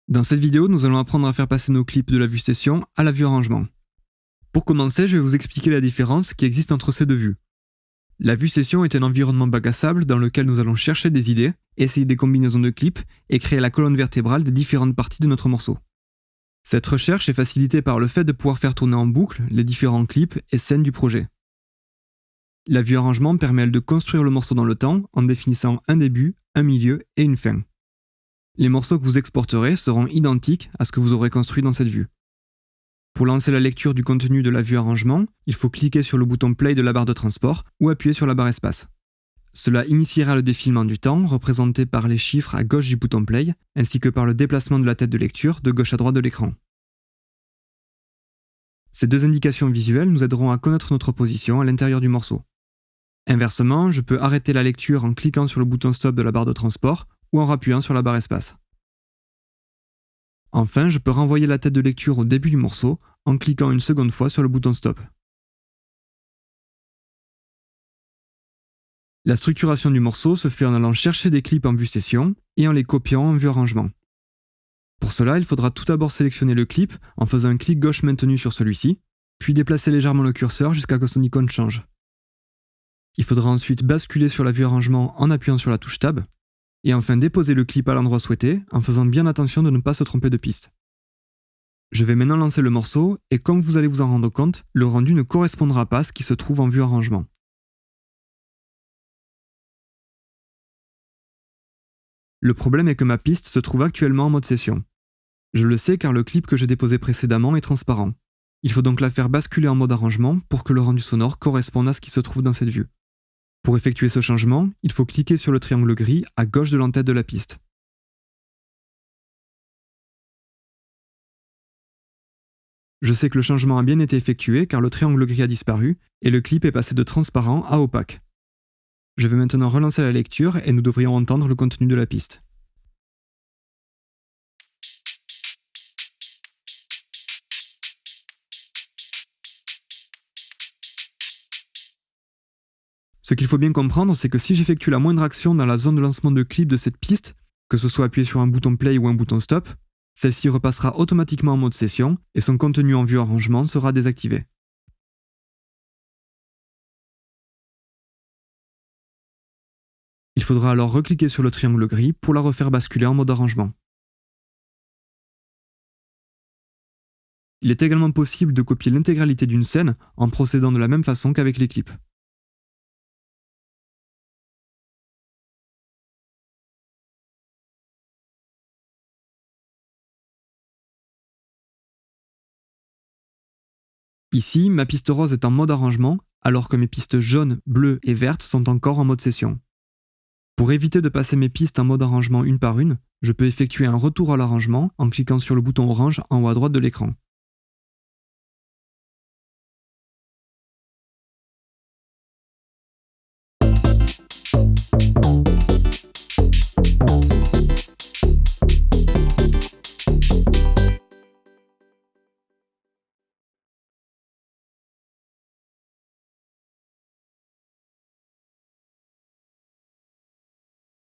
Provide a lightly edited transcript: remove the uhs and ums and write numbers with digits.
Dans cette vidéo, nous allons apprendre à faire passer nos clips de la vue session à la vue arrangement. Pour commencer, je vais vous expliquer la différence qui existe entre ces deux vues. La vue session est un environnement bac à sable dans lequel nous allons chercher des idées, essayer des combinaisons de clips et créer la colonne vertébrale des différentes parties de notre morceau. Cette recherche est facilitée par le fait de pouvoir faire tourner en boucle les différents clips et scènes du projet. La vue arrangement permet de construire le morceau dans le temps en définissant un début, un milieu et une fin. Les morceaux que vous exporterez seront identiques à ce que vous aurez construit dans cette vue. Pour lancer la lecture du contenu de la vue arrangement, il faut cliquer sur le bouton Play de la barre de transport ou appuyer sur la barre Espace. Cela initiera le défilement du temps, représenté par les chiffres à gauche du bouton Play, ainsi que par le déplacement de la tête de lecture de gauche à droite de l'écran. Ces deux indications visuelles nous aideront à connaître notre position à l'intérieur du morceau. Inversement, je peux arrêter la lecture en cliquant sur le bouton Stop de la barre de transport ou en rappuyant sur la barre Espace. Enfin, je peux renvoyer la tête de lecture au début du morceau en cliquant une seconde fois sur le bouton Stop. La structuration du morceau se fait en allant chercher des clips en vue session et en les copiant en vue arrangement. Pour cela, il faudra tout d'abord sélectionner le clip en faisant un clic gauche maintenu sur celui-ci, puis déplacer légèrement le curseur jusqu'à ce que son icône change. Il faudra ensuite basculer sur la vue arrangement en appuyant sur la touche Tab, et enfin déposer le clip à l'endroit souhaité en faisant bien attention de ne pas se tromper de piste. Je vais maintenant lancer le morceau et comme vous allez vous en rendre compte, le rendu ne correspondra pas à ce qui se trouve en vue arrangement. Le problème est que ma piste se trouve actuellement en mode session. Je le sais car le clip que j'ai déposé précédemment est transparent. Il faut donc la faire basculer en mode arrangement pour que le rendu sonore corresponde à ce qui se trouve dans cette vue. Pour effectuer ce changement, il faut cliquer sur le triangle gris à gauche de l'entête de la piste. Je sais que le changement a bien été effectué car le triangle gris a disparu et le clip est passé de transparent à opaque. Je vais maintenant relancer la lecture et nous devrions entendre le contenu de la piste. Ce qu'il faut bien comprendre, c'est que si j'effectue la moindre action dans la zone de lancement de clip de cette piste, que ce soit appuyer sur un bouton play ou un bouton stop, celle-ci repassera automatiquement en mode session et son contenu en vue arrangement sera désactivé. Il faudra alors recliquer sur le triangle gris pour la refaire basculer en mode arrangement. Il est également possible de copier l'intégralité d'une scène en procédant de la même façon qu'avec les clips. Ici, ma piste rose est en mode arrangement, alors que mes pistes jaunes, bleues et vertes sont encore en mode session. Pour éviter de passer mes pistes en mode arrangement une par une, je peux effectuer un retour à l'arrangement en cliquant sur le bouton orange en haut à droite de l'écran.